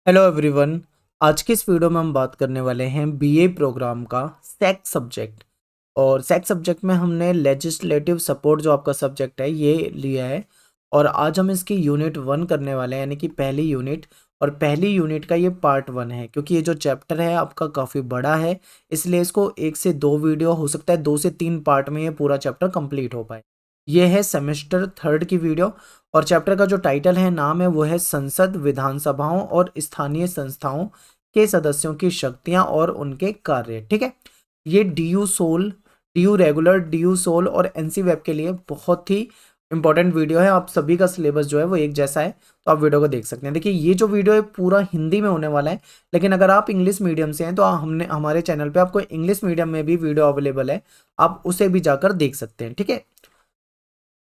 Hello everyone. आज की इस वीडियो में हम बात करने वाले हैं बीए प्रोग्राम का सेक सब्जेक्ट। और सेक सब्जेक्ट में हमने लेजिस्लेटिव सपोर्ट जो आपका सब्जेक्ट है ये लिया है। और आज हम इसकी यूनिट 1 करने वाले हैं, यानी कि पहली यूनिट। और पहली यूनिट का ये पार्ट 1 है, क्योंकि ये जो चैप्टर है आपका काफ़ी बड़ा है, इसलिए इसको 1 से 2 वीडियो, हो सकता है 2 से 3 पार्ट में ये पूरा चैप्टर कंप्लीट हो पाए। ये है सेमेस्टर 3 की वीडियो। और चैप्टर का जो टाइटल है, नाम है, वो है संसद, विधानसभाओं और स्थानीय संस्थाओं के सदस्यों की शक्तियां और उनके कार्य। ठीक है, ये DU SOL, DU regular, DU SOL और एनसी वेब के लिए बहुत ही इंपॉर्टेंट वीडियो है। आप सभी का सिलेबस जो है वो एक जैसा है, तो आप वीडियो को देख सकते हैं। देखिए, ये जो वीडियो है पूरा हिंदी में होने वाला है, लेकिन अगर आप इंग्लिश मीडियम से हैं तो हमने हमारे चैनल पे आपको इंग्लिश मीडियम में भी वीडियो अवेलेबल है, आप उसे भी जाकर देख सकते हैं। ठीक है,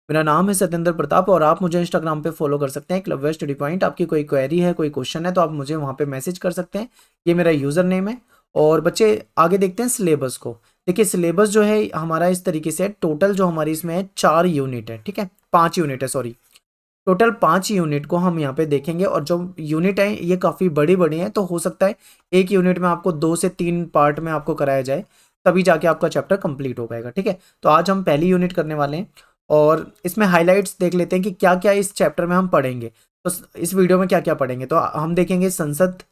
मेरा नाम है सत्येंद्र प्रताप और आप मुझे इंस्टाग्राम पे फॉलो कर सकते हैं, क्लब स्टडी पॉइंट। आपकी कोई क्वेरी है, कोई क्वेश्चन है, तो आप मुझे वहाँ पे मैसेज कर सकते हैं। ये मेरा यूज़र नेम है। और बच्चे, आगे देखते हैं सिलेबस को। देखिए, सिलेबस जो है हमारा इस तरीके से है। टोटल जो हमारी इसमें है 4 यूनिट है। ठीक है, 5 यूनिट है, सॉरी। टोटल 5 यूनिट को हम यहाँ पे देखेंगे। और जो यूनिट है ये काफ़ी बड़ी बड़ी हैं, तो हो सकता है एक यूनिट में आपको 2 से 3 पार्ट में आपको कराया जाए, तभी जाके आपका चैप्टर कंप्लीट हो पाएगा। ठीक है, तो आज हम पहली यूनिट करने वाले हैं और इसमें हाइलाइट्स देख लेते हैं कि क्या क्या इस चैप्टर में हम पढ़ेंगे। तो इस वीडियो में क्या क्या पढ़ेंगे, तो हम देखेंगे संसद,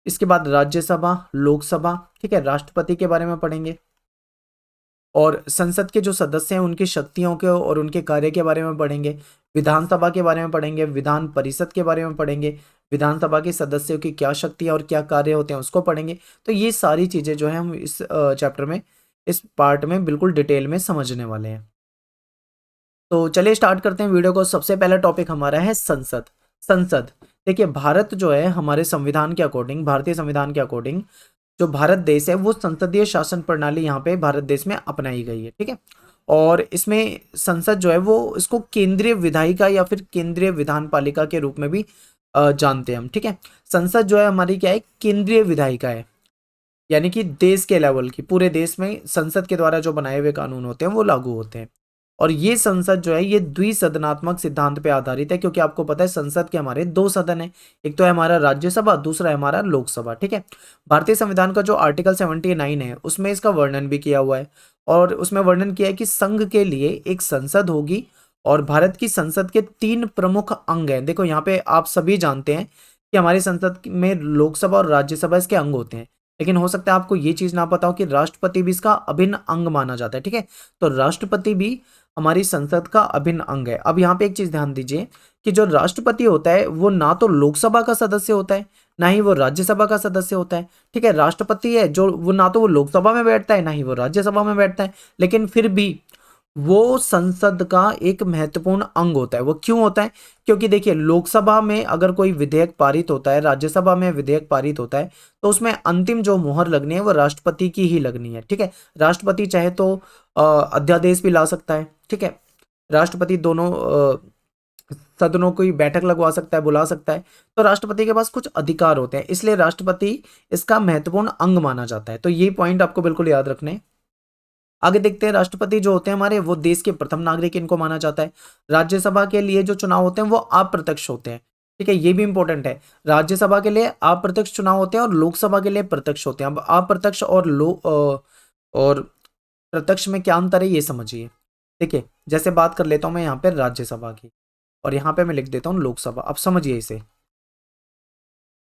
इसके बाद राज्यसभा, लोकसभा, ठीक है, राष्ट्रपति के बारे में पढ़ेंगे। और संसद के जो सदस्य हैं उनकी शक्तियों के और उनके कार्य के बारे में पढ़ेंगे। विधानसभा के बारे में पढ़ेंगे, विधान परिषद के बारे में पढ़ेंगे, विधानसभा के सदस्यों की क्या शक्तियाँ और क्या कार्य होते हैं उसको पढ़ेंगे। तो ये सारी चीज़ें जो है हम इस चैप्टर में, इस पार्ट में बिल्कुल डिटेल में समझने वाले हैं। तो चलिए स्टार्ट करते हैं वीडियो को। सबसे पहला टॉपिक हमारा है संसद। संसद, देखिए, भारत जो है हमारे संविधान के अकॉर्डिंग, भारतीय संविधान के अकॉर्डिंग जो भारत देश है वो संसदीय शासन प्रणाली यहाँ पे भारत देश में अपनाई गई है। ठीक है, और इसमें संसद जो है वो इसको केंद्रीय विधायिका या फिर केंद्रीय विधान पालिका के रूप में भी जानते हैं हम। ठीक है, संसद जो है हमारी क्या है, केंद्रीय विधायिका है, यानी कि देश के लेवल की, पूरे देश में संसद के द्वारा जो बनाए हुए कानून होते हैं वो लागू होते हैं। और ये संसद जो है ये द्विसदनात्मक सिद्धांत पे आधारित है, क्योंकि आपको पता है संसद के हमारे 2 सदन है, एक तो है हमारा राज्यसभा, दूसरा है हमारा लोकसभा। ठीक है, भारतीय संविधान का जो आर्टिकल 79 है उसमें इसका वर्णन भी किया हुआ है। और उसमें वर्णन किया है कि संघ के लिए एक संसद होगी और भारत की संसद के 3 प्रमुख अंग हैं। देखो, यहाँ पे आप सभी जानते हैं कि हमारी संसद में लोकसभा और राज्यसभा इसके अंग होते हैं, लेकिन हो सकता है आपको ये चीज ना पता हो कि राष्ट्रपति भी इसका अभिन्न अंग माना जाता है। ठीक है, तो राष्ट्रपति भी हमारी संसद का अभिन्न अंग है। अब यहाँ पे एक चीज ध्यान दीजिए कि जो राष्ट्रपति होता है वो ना तो लोकसभा का सदस्य होता है, ना ही वो राज्यसभा का सदस्य होता है। ठीक है, राष्ट्रपति है जो वो ना तो वो लोकसभा में बैठता है ना ही वो राज्यसभा में बैठता है, लेकिन फिर भी वो संसद का एक महत्वपूर्ण अंग होता है। वो क्यों होता है? क्योंकि देखिए, लोकसभा में अगर कोई विधेयक पारित होता है, राज्यसभा में विधेयक पारित होता है, तो उसमें अंतिम जो मुहर लगनी है वो राष्ट्रपति की ही लगनी है। ठीक है, राष्ट्रपति चाहे तो अध्यादेश भी ला सकता है। ठीक है, राष्ट्रपति दोनों सदनों की बैठक लगवा सकता है, बुला सकता है। तो राष्ट्रपति के पास कुछ अधिकार होते हैं, इसलिए राष्ट्रपति इसका महत्वपूर्ण अंग माना जाता है। तो ये पॉइंट आपको बिल्कुल याद रखने हैं। आगे देखते हैं, राष्ट्रपति जो होते हैं हमारे वो देश के प्रथम नागरिक इनको माना जाता है। राज्यसभा के लिए जो चुनाव होते हैं वो अप्रत्यक्ष होते हैं। ठीक है, ये भी इंपॉर्टेंट है। राज्यसभा के लिए अप्रत्यक्ष चुनाव होते हैं और लोकसभा के लिए प्रत्यक्ष होते हैं। अब अप्रत्यक्ष और प्रत्यक्ष में क्या अंतर है ये समझिए। देखिए, जैसे बात कर लेता हूं मैं यहाँ पे राज्यसभा की, और यहाँ पे मैं लिख देता हूँ लोकसभा। अब समझिए इसे।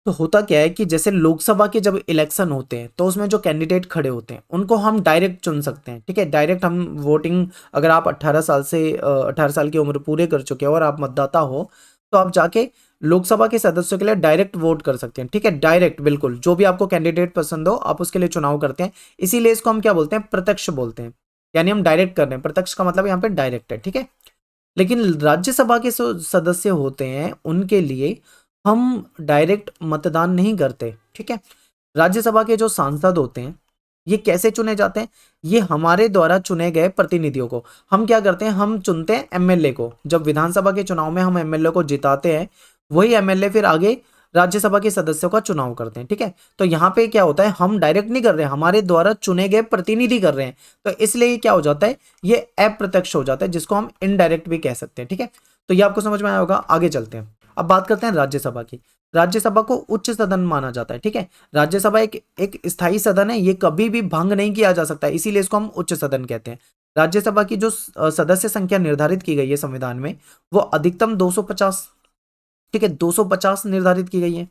तो होता क्या है कि जैसे लोकसभा के जब इलेक्शन होते हैं तो उसमें जो कैंडिडेट खड़े होते हैं उनको हम डायरेक्ट चुन सकते हैं। ठीक है, डायरेक्ट हम वोटिंग, अगर आप 18 साल की उम्र पूरे कर चुके हो और आप मतदाता हो, तो आप जाके लोकसभा के सदस्यों के लिए डायरेक्ट वोट कर सकते हैं। ठीक है, डायरेक्ट, बिल्कुल जो भी आपको कैंडिडेट पसंद हो आप उसके लिए चुनाव करते हैं। इसीलिए इसको हम क्या बोलते हैं, प्रत्यक्ष बोलते हैं, यानी हम डायरेक्ट कर रहे हैं। प्रत्यक्ष का मतलब यहाँ पे डायरेक्ट है। ठीक है, लेकिन राज्यसभा के सदस्य होते हैं उनके लिए हम डायरेक्ट मतदान नहीं करते। ठीक है, राज्यसभा के जो सांसद होते हैं ये कैसे चुने जाते हैं, ये हमारे द्वारा चुने गए प्रतिनिधियों को हम क्या करते हैं, हम चुनते हैं एमएलए को। जब विधानसभा के चुनाव में हम एमएलए को जिताते हैं, वही एमएलए फिर आगे राज्यसभा के सदस्यों का चुनाव करते हैं। ठीक है, तो यहाँ पे क्या होता है, हम डायरेक्ट नहीं कर रहे हैं, हमारे द्वारा चुने गए प्रतिनिधि कर रहे हैं। तो इसलिए क्या हो जाता है, ये अप्रत्यक्ष हो जाता है, जिसको हम इनडायरेक्ट भी कह सकते हैं। ठीक है, तो ये आपको समझ में आया होगा। आगे चलते हैं, अब बात करते हैं राज्यसभा की। राज्यसभा को उच्च सदन माना जाता है। ठीक है, राज्यसभा एक एक स्थायी सदन है, ये कभी भी भंग नहीं किया जा सकता है, इसीलिए इसको हम उच्च सदन कहते हैं। राज्यसभा की जो सदस्य संख्या निर्धारित की गई है संविधान में, वो अधिकतम 250, ठीक है, 250 निर्धारित की गई है।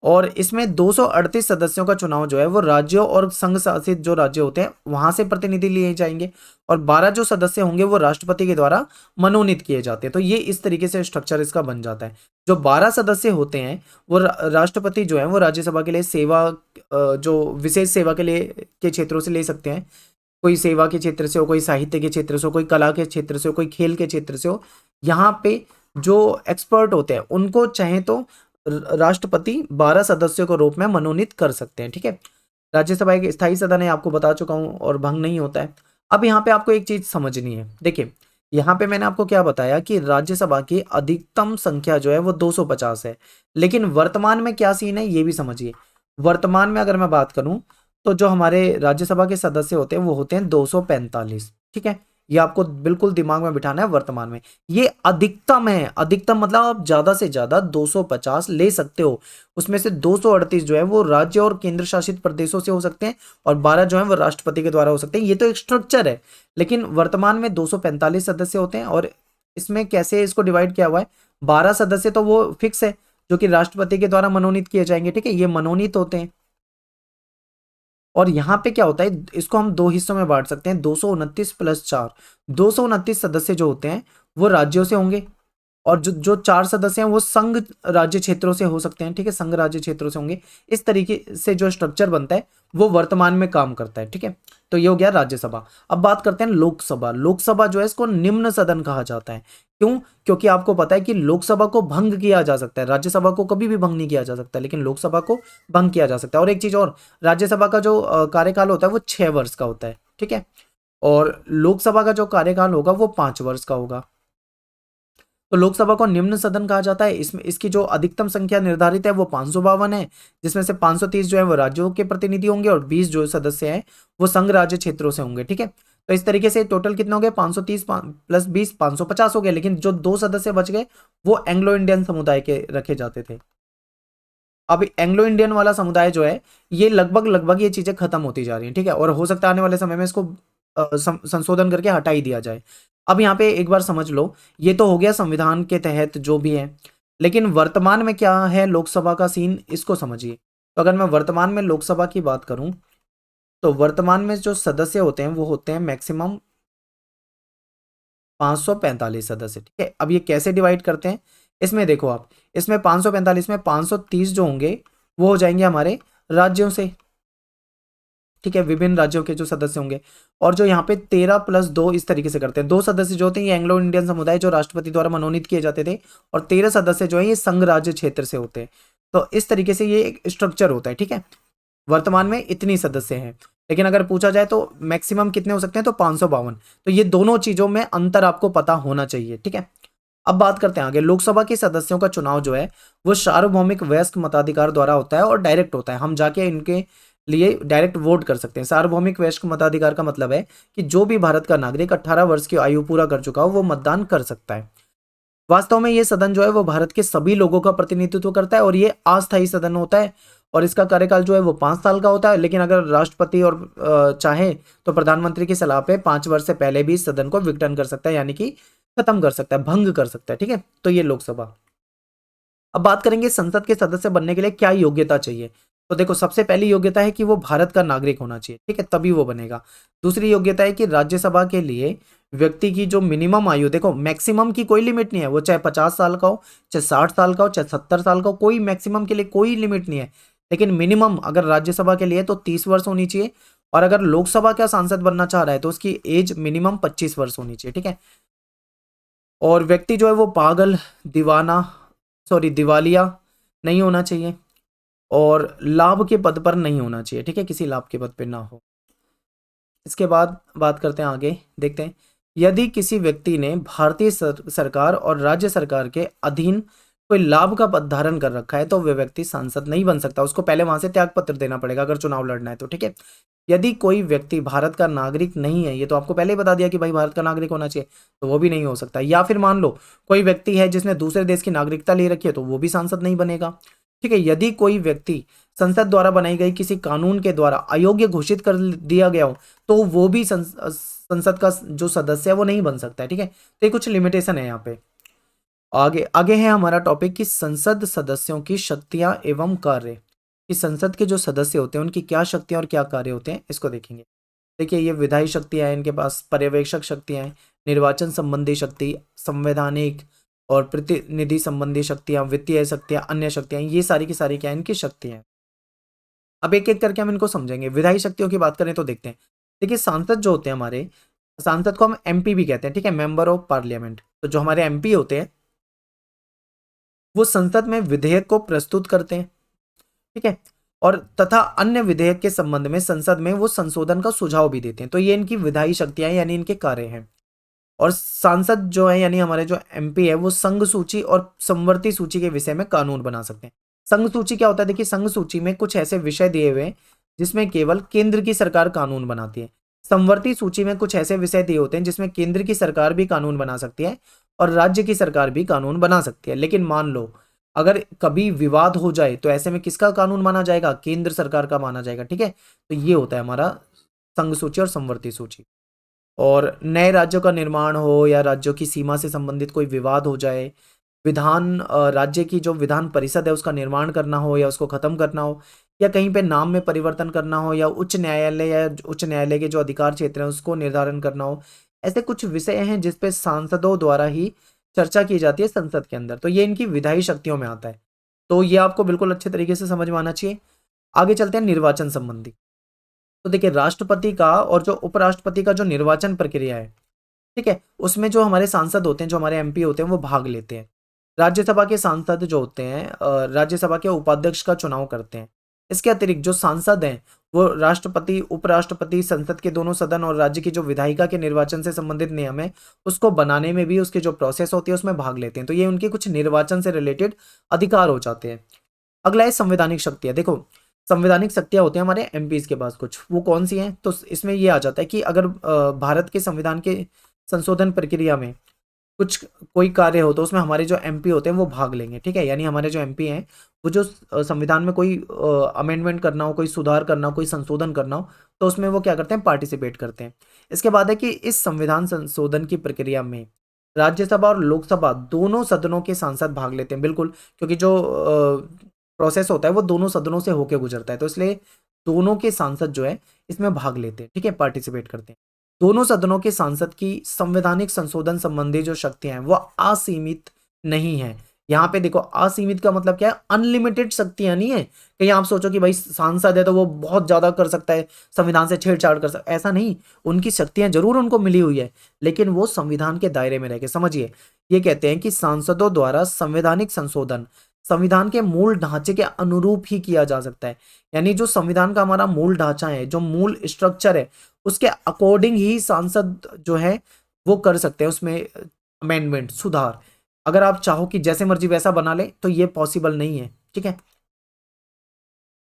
और इसमें 238 सदस्यों का चुनाव जो है वो राज्यों और संघ शासित जो राज्य होते हैं वहां से प्रतिनिधि लिए जाएंगे, और 12 जो सदस्य होंगे वो राष्ट्रपति के द्वारा मनोनीत किए जाते हैं। तो ये इस तरीके से स्ट्रक्चर इसका बन जाता है। जो 12 सदस्य होते हैं वो राष्ट्रपति जो है वो राज्यसभा के लिए सेवा, जो विशेष सेवा के लिए के क्षेत्रों से ले सकते हैं। कोई सेवा के क्षेत्र से हो, कोई साहित्य के क्षेत्र से हो, कोई कला के क्षेत्र से हो, कोई खेल के क्षेत्र से हो। यहाँ पे जो एक्सपर्ट होते हैं उनको चाहे तो राष्ट्रपति 12 सदस्यों के रूप में मनोनीत कर सकते हैं। ठीक है, राज्यसभा एक स्थायी सदन है, आपको बता चुका हूं, और भंग नहीं होता है। अब यहाँ पे आपको एक चीज समझनी है। देखिए, यहाँ पे मैंने आपको क्या बताया कि राज्यसभा की अधिकतम संख्या जो है वो 250 है, लेकिन वर्तमान में क्या सीन है ये भी समझिए। वर्तमान में अगर मैं बात करूं तो जो हमारे राज्यसभा के सदस्य होते हैं वो होते हैं 245। ठीक है, ये आपको बिल्कुल दिमाग में बिठाना है। वर्तमान में ये अधिकतम है, अधिकतम मतलब आप ज्यादा से ज्यादा 250 ले सकते हो। उसमें से 238 जो है वो राज्य और केंद्र शासित प्रदेशों से हो सकते हैं, और 12 जो है वो राष्ट्रपति के द्वारा हो सकते हैं। ये तो एक स्ट्रक्चर है, लेकिन वर्तमान में 245 सदस्य होते हैं। और इसमें कैसे इसको डिवाइड किया हुआ है, 12 सदस्य तो वो फिक्स है जो कि राष्ट्रपति के द्वारा मनोनीत किए जाएंगे। ठीक है, ये मनोनीत होते हैं। और यहाँ पे क्या होता है, इसको हम दो हिस्सों में बांट सकते हैं, 229 प्लस 4। 229 सदस्य जो होते हैं वो राज्यों से होंगे, और जो जो 4 सदस्य हैं वो संघ राज्य क्षेत्रों से हो सकते हैं। ठीक है, संघ राज्य क्षेत्रों से होंगे। इस तरीके से जो स्ट्रक्चर बनता है वो वर्तमान में काम करता है। ठीक है, तो ये हो गया राज्यसभा। अब बात करते हैं लोकसभा। लोकसभा जो है इसको निम्न सदन कहा जाता है। क्यों? क्योंकि आपको पता है कि लोकसभा को भंग किया जा सकता है, राज्यसभा को कभी भी भंग नहीं किया जा सकता, लेकिन लोकसभा को भंग किया जा सकता है। और एक चीज और, राज्यसभा का जो कार्यकाल होता है वो 6 वर्ष का होता है। ठीक है, और लोकसभा का जो कार्यकाल होगा वो 5 वर्ष का होगा। तो लोकसभा को निम्न सदन कहा जाता है। इसमें इसकी जो अधिकतम संख्या निर्धारित है वो 552 है, जिसमें से 530 जो है वो राज्यों के प्रतिनिधि होंगे, और 20 जो सदस्य हैं वो संघ राज्य क्षेत्रों से होंगे। ठीक है, तो इस तरीके से टोटल कितने हो गए, 530 प्लस 20 550 हो गए। लेकिन जो 2 सदस्य बच गए वो एंग्लो इंडियन समुदाय के रखे जाते थे। अब एंग्लो इंडियन वाला समुदाय जो है ये लगभग लगभग ये चीजें खत्म होती जा रही हैं। ठीक है, और हो सकता है आने वाले समय में इसको संशोधन करके हटा ही दिया जाए। अब यहाँ पे एक बार समझ लो, ये तो हो गया संविधान के तहत जो भी है, लेकिन वर्तमान में क्या है लोकसभा का सीन, इसको समझिए। तो अगर मैं वर्तमान में लोकसभा की बात करूं तो वर्तमान में जो सदस्य होते हैं वो होते हैं मैक्सिमम 545 सदस्य। ठीक है, अब ये कैसे डिवाइड करते हैं, इसमें देखो आप, इसमें 545 में 530 जो होंगे वो हो जाएंगे हमारे राज्यों से। ठीक है, विभिन्न राज्यों के जो सदस्य होंगे, और जो यहाँ पे 13 प्लस 2 इस तरीके से करते हैं। 2 सदस्य जो होते हैं ये एंग्लो इंडियन समुदाय जो राष्ट्रपति द्वारा मनोनीत किए जाते थे, और 13 सदस्य जो है ये संघ राज्य क्षेत्र से होते हैं। तो इस तरीके से ये एक स्ट्रक्चर होता है। ठीक है, वर्तमान में इतनी सदस्य हैं, लेकिन अगर पूछा जाए तो मैक्सिमम कितने हो सकते हैं, तो 552। तो ये दोनों चीजों में अंतर आपको पता होना चाहिए। ठीक है, अब बात करते हैं आगे। लोकसभा के सदस्यों का चुनाव जो है वो सार्वभौमिक वयस्क मताधिकार द्वारा होता है और डायरेक्ट होता है। हम जाके इनके लिए डायरेक्ट वोट कर सकते हैं। सार्वभौमिक वयस्क मताधिकार का मतलब है कि जो भी भारत का नागरिक 18 वर्ष की आयु पूरा कर चुका हो वो मतदान कर सकता है। वास्तव में ये सदन जो है वो भारत के सभी लोगों का प्रतिनिधित्व करता है, और ये अस्थायी सदन होता है, और इसका कार्यकाल जो है वो 5 साल का होता है। लेकिन अगर राष्ट्रपति और चाहे तो प्रधानमंत्री की सलाह पे 5 वर्ष से पहले भी इस सदन को विघटन कर सकता है, यानी कि खत्म कर सकता है, भंग कर सकता है। ठीक है, तो ये लोकसभा। अब बात करेंगे संसद के सदस्य बनने के लिए क्या योग्यता चाहिए। तो देखो, सबसे पहली योग्यता है कि वो भारत का नागरिक होना चाहिए। ठीक है, तभी वो बनेगा। दूसरी योग्यता है कि राज्यसभा के लिए व्यक्ति की जो मिनिमम आयु, देखो मैक्सिमम की कोई लिमिट नहीं है, वो चाहे 50 साल का हो, चाहे 60 साल का हो, चाहे 70 साल का हो, कोई मैक्सिमम के लिए कोई लिमिट नहीं है। लेकिन मिनिमम अगर राज्यसभा के लिए तो 30 वर्ष होनी चाहिए, और अगर लोकसभा का सांसद बनना चाह रहा है तो उसकी एज मिनिमम 25 वर्ष होनी चाहिए। ठीक है, और व्यक्ति जो है वो पागल, दीवाना, सॉरी दिवालिया नहीं होना चाहिए, और लाभ के पद पर नहीं होना चाहिए। ठीक है, किसी लाभ के पद पर ना हो। इसके बाद बात करते हैं आगे, देखते हैं। यदि किसी व्यक्ति ने भारतीय सरकार और राज्य सरकार के अधीन कोई लाभ का पद धारण कर रखा है तो वह व्यक्ति सांसद नहीं बन सकता, उसको पहले वहां से त्याग पत्र देना पड़ेगा अगर चुनाव लड़ना है तो, ठीक है। यदि कोई व्यक्ति भारत का नागरिक नहीं है, ये तो आपको पहले ही बता दिया कि भाई भारत का नागरिक होना चाहिए, तो वो भी नहीं हो सकता। या फिर मान लो कोई व्यक्ति है जिसने दूसरे देश की नागरिकता ले रखी है, तो वो भी सांसद नहीं बनेगा, ठीक है। यदि कोई व्यक्ति संसद द्वारा बनाई गई किसी कानून के द्वारा अयोग्य घोषित कर दिया गया हो, तो वो भी संसद का जो सदस्य है वो नहीं बन सकता है, ठीक है। तो ये कुछ लिमिटेशन है यहाँ पे। आगे आगे है हमारा टॉपिक कि संसद सदस्यों की शक्तियां एवं कार्य, कि संसद के जो सदस्य होते हैं उनकी क्या शक्तियां और क्या कार्य होते हैं, इसको देखेंगे। देखिए, ये विधायी शक्तियां हैं, इनके पास पर्यवेक्षक शक्तियां हैं, निर्वाचन संबंधी शक्ति, संवैधानिक और प्रतिनिधि संबंधी शक्तियां, वित्तीय शक्तियां, अन्य शक्तियां, ये सारी की सारी क्या है, इनकी शक्तियां हैं। अब एक एक करके हम इनको समझेंगे। विधायी शक्तियों की बात करें तो देखते हैं। देखिए, सांसद जो होते हैं हमारे, सांसद को हम एमपी भी कहते हैं, ठीक है, मेंबर ऑफ पार्लियामेंट। तो जो हमारे एमपी होते हैं वो संसद में विधेयक को प्रस्तुत करते हैं, ठीक है, और तथा अन्य विधेयक के संबंध में संसद में वो संशोधन का सुझाव भी देते हैं। तो ये इनकी विधायी शक्तियां हैं, यानी इनके कार्य हैं। और सांसद जो है यानी हमारे जो एमपी है वो संघ सूची और समवर्ती सूची के विषय में कानून बना सकते हैं। संघ सूची क्या होता है? देखिए, संघ सूची में कुछ ऐसे विषय दिए हुए हैं जिसमें केवल केंद्र की सरकार कानून बनाती है। समवर्ती सूची में कुछ ऐसे विषय दिए होते हैं जिसमें केंद्र की सरकार भी कानून बना सकती है और राज्य की सरकार भी कानून बना सकती है। लेकिन मान लो अगर कभी विवाद हो जाए तो ऐसे में किसका कानून माना जाएगा? केंद्र सरकार का माना जाएगा, ठीक है। तो ये होता है हमारा संघ सूची और समवर्ती सूची। और नए राज्यों का निर्माण हो या राज्यों की सीमा से संबंधित कोई विवाद हो जाए, राज्य की जो विधान परिषद है उसका निर्माण करना हो या उसको खत्म करना हो, या कहीं पे नाम में परिवर्तन करना हो, या उच्च न्यायालय या उच्च न्यायालय के जो अधिकार क्षेत्र हैं उसको निर्धारण करना हो, ऐसे कुछ विषय हैं जिसपे सांसदों द्वारा ही चर्चा की जाती है संसद के अंदर। तो ये इनकी विधायी शक्तियों में आता है। तो ये आपको बिल्कुल अच्छे तरीके से समझ में आना चाहिए। आगे चलते हैं निर्वाचन संबंधी। तो देखिए, राष्ट्रपति का और जो उपराष्ट्रपति का जो निर्वाचन प्रक्रिया है, ठीक है, उसमें जो हमारे सांसद होते हैं, जो हमारे एमपी होते हैं, वो भाग लेते हैं। राज्यसभा के सांसद जो होते हैं राज्यसभा के उपाध्यक्ष का चुनाव करते हैं। इसके अतिरिक्त जो सांसद हैं वो राष्ट्रपति, उपराष्ट्रपति, संसद के दोनों सदन और राज्य की जो विधायिका के निर्वाचन से संबंधित नियम है उसको बनाने में भी, उसकी जो प्रोसेस होती है उसमें भाग लेते हैं। तो ये उनके कुछ निर्वाचन से रिलेटेड अधिकार हो जाते हैं। अगला है संवैधानिक शक्तियां। देखो, संवैधानिक शक्तियां होती हैं हमारे एमपीज के पास कुछ, वो कौन सी हैं? तो इसमें ये आ जाता है कि अगर भारत के संविधान के संशोधन प्रक्रिया में कुछ कोई कार्य हो तो उसमें हमारे जो एमपी होते हैं वो भाग लेंगे, ठीक है। यानी हमारे जो एमपी हैं वो जो संविधान में कोई अमेंडमेंट करना हो, कोई सुधार करना हो, कोई संशोधन करना हो, तो उसमें वो क्या करते हैं? पार्टिसिपेट करते हैं। इसके बाद है कि इस संविधान संशोधन की प्रक्रिया में राज्यसभा और लोकसभा दोनों सदनों के सांसद भाग लेते हैं, बिल्कुल, क्योंकि जो प्रोसेस होता है वो दोनों सदनों से होके गुजरता है, तो इसलिए दोनों के सांसद जो है इसमें भाग लेते हैं, ठीक है, पार्टिसिपेट करते हैं। दोनों सदनों के सांसद की संवैधानिक संशोधन संबंधी जो शक्तियां हैं वो असीमित नहीं है। यहाँ पे देखो, असीमित का मतलब क्या है? अनलिमिटेड शक्तियां नहीं है। कहीं आप सोचो कि भाई सांसद है तो वो बहुत ज्यादा कर सकता है, संविधान से छेड़छाड़ कर सकता है, ऐसा नहीं। उनकी शक्तियां जरूर उनको मिली हुई है, लेकिन वो संविधान के दायरे में रह के, समझिए, ये कहते हैं कि सांसदों द्वारा संवैधानिक संशोधन संविधान के मूल ढांचे के अनुरूप ही किया जा सकता है। यानी जो संविधान का हमारा मूल ढांचा है, जो मूल स्ट्रक्चर है, उसके अकॉर्डिंग ही सांसद जो है वो कर सकते हैं उसमें अमेंडमेंट, सुधार। अगर आप चाहो कि जैसे मर्जी वैसा बना ले तो ये पॉसिबल नहीं है, ठीक है।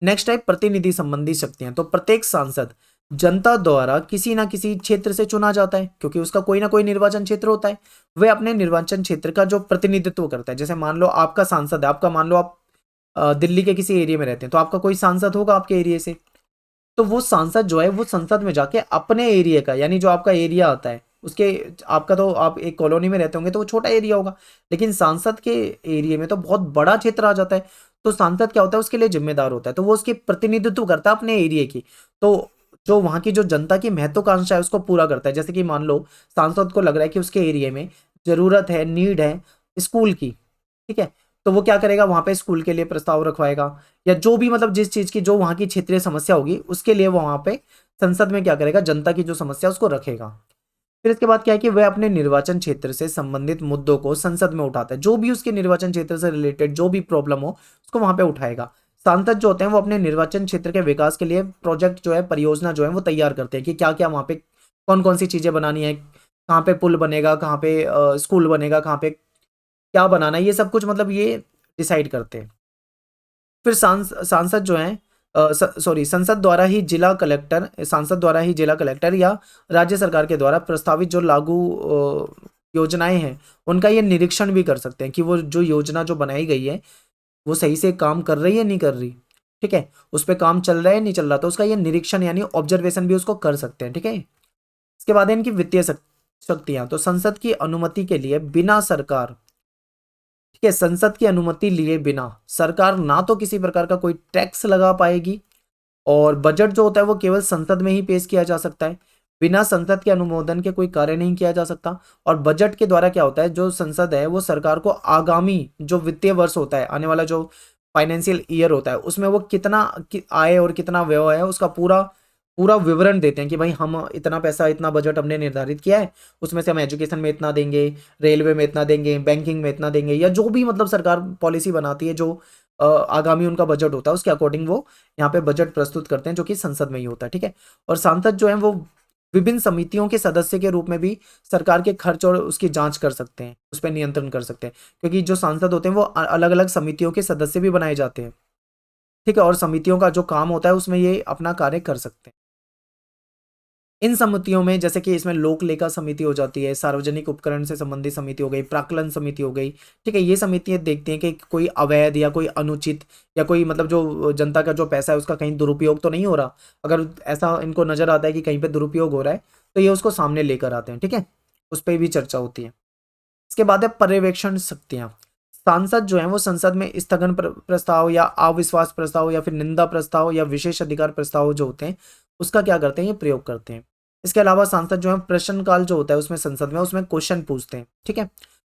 नेक्स्ट है प्रतिनिधि संबंधी शक्तियां। तो प्रत्येक सांसद जनता द्वारा किसी ना किसी क्षेत्र से चुना जाता है, क्योंकि उसका कोई ना कोई निर्वाचन क्षेत्र होता है। वह अपने निर्वाचन क्षेत्र का जो प्रतिनिधित्व करता है, जैसे मान लो आपका सांसद है, आपका मान लो आप दिल्ली के किसी एरिया में रहते हैं, तो आपका कोई सांसद होगा आपके एरिया से। तो वो सांसद जो है वो संसद में जाके अपने एरिया का, यानी जो आपका एरिया आता है उसके, आपका तो आप एक कॉलोनी में रहते होंगे तो वो छोटा एरिया होगा, लेकिन सांसद के एरिया में तो बहुत बड़ा क्षेत्र आ जाता है। तो सांसद क्या होता है? उसके लिए जिम्मेदार होता है, तो वो उसकी प्रतिनिधित्व करता है अपने एरिया की। तो जो वहां की जो जनता की महत्वाकांक्षा है उसको पूरा करता है। जैसे कि मान लो सांसद को लग रहा है कि उसके एरिया में जरूरत है, नीड है स्कूल की, ठीक है, तो वो क्या करेगा? वहां पे स्कूल के लिए प्रस्ताव रखवाएगा, या जो भी मतलब जिस चीज की जो वहां की क्षेत्रीय समस्या होगी उसके लिए वो वहां पे संसद में क्या करेगा? जनता की जो समस्या उसको रखेगा। फिर इसके बाद क्या है कि वह अपने निर्वाचन क्षेत्र से संबंधित मुद्दों को संसद में उठाता है। जो भी उसके निर्वाचन क्षेत्र से रिलेटेड जो भी प्रॉब्लम हो उसको वहां पे उठाएगा। सांसद जो होते हैं वो अपने निर्वाचन क्षेत्र के विकास के लिए प्रोजेक्ट जो है, परियोजना जो है वो तैयार करते हैं कि क्या क्या वहां पे कौन कौन सी चीजें बनानी है, कहाँ पे पुल बनेगा, कहाँ पे स्कूल बनेगा, कहाँ पे क्या बनाना है, ये सब कुछ मतलब ये डिसाइड करते हैं। फिर सांसद जो हैं सॉरी संसद द्वारा ही जिला कलेक्टर, सांसद द्वारा ही जिला कलेक्टर या राज्य सरकार के द्वारा प्रस्तावित जो लागू योजनाएं हैं उनका ये निरीक्षण भी कर सकते हैं कि वो जो योजना जो बनाई गई है वो सही से काम कर रही है नहीं कर रही, ठीक है, उस पर काम चल रहा है नहीं चल रहा, तो उसका ये निरीक्षण यानी ऑब्जर्वेशन भी उसको कर सकते हैं, ठीक है। इसके बाद है इनकी वित्तीय शक्तियां, तो संसद की अनुमति के लिए बिना सरकार, ठीक है, संसद की अनुमति लिए बिना सरकार ना तो किसी प्रकार का कोई टैक्स लगा पाएगी, और बजट जो होता है वो केवल संसद में ही पेश किया जा सकता है, बिना संसद के अनुमोदन के कोई कार्य नहीं किया जा सकता। और बजट के द्वारा क्या होता है, जो संसद है वो सरकार को आगामी जो वित्तीय वर्ष होता है, आने वाला जो फाइनेंशियल ईयर होता है, उसमें वो कितना आय और कितना व्यय है उसका पूरा पूरा विवरण देते हैं कि भाई हम इतना पैसा, इतना बजट हमने निर्धारित किया है, उसमें से हम एजुकेशन में इतना देंगे, रेलवे में इतना देंगे, बैंकिंग में इतना देंगे, या जो भी मतलब सरकार पॉलिसी बनाती है, जो आगामी उनका बजट होता है उसके अकॉर्डिंग वो यहाँ पे बजट प्रस्तुत करते हैं, जो कि संसद में ही होता है, ठीक है। और सांसद जो है वो विभिन्न समितियों के सदस्य के रूप में भी सरकार के खर्च और उसकी जांच कर सकते हैं, उस पर नियंत्रण कर सकते हैं, क्योंकि जो सांसद होते हैं वो अलग अलग समितियों के सदस्य भी बनाए जाते हैं, ठीक है, और समितियों का जो काम होता है उसमें ये अपना कार्य कर सकते हैं। इन समितियों में जैसे कि इसमें लोक लेखा समिति हो जाती है, सार्वजनिक उपकरण से संबंधित समिति हो गई, प्राक्कलन समिति हो गई, ठीक है, ये समितियां देखती हैं कि कोई अवैध या कोई अनुचित या कोई मतलब जो जनता का जो पैसा है उसका कहीं दुरुपयोग तो नहीं हो रहा। अगर ऐसा इनको नजर आता है कि कहीं पे दुरुपयोग हो रहा है तो ये उसको सामने लेकर आते हैं, ठीक है, उस पर भी चर्चा होती है। इसके बाद है पर्यवेक्षण शक्तियां। सांसद जो है वो संसद में स्थगन प्रस्ताव या अविश्वास प्रस्ताव या फिर निंदा प्रस्ताव या विशेष अधिकार प्रस्ताव जो होते हैं उसका क्या करते हैं, ये प्रयोग करते हैं। इसके अलावा सांसद जो है प्रश्नकाल जो होता है उसमें संसद में उसमें क्वेश्चन पूछते हैं, ठीक है।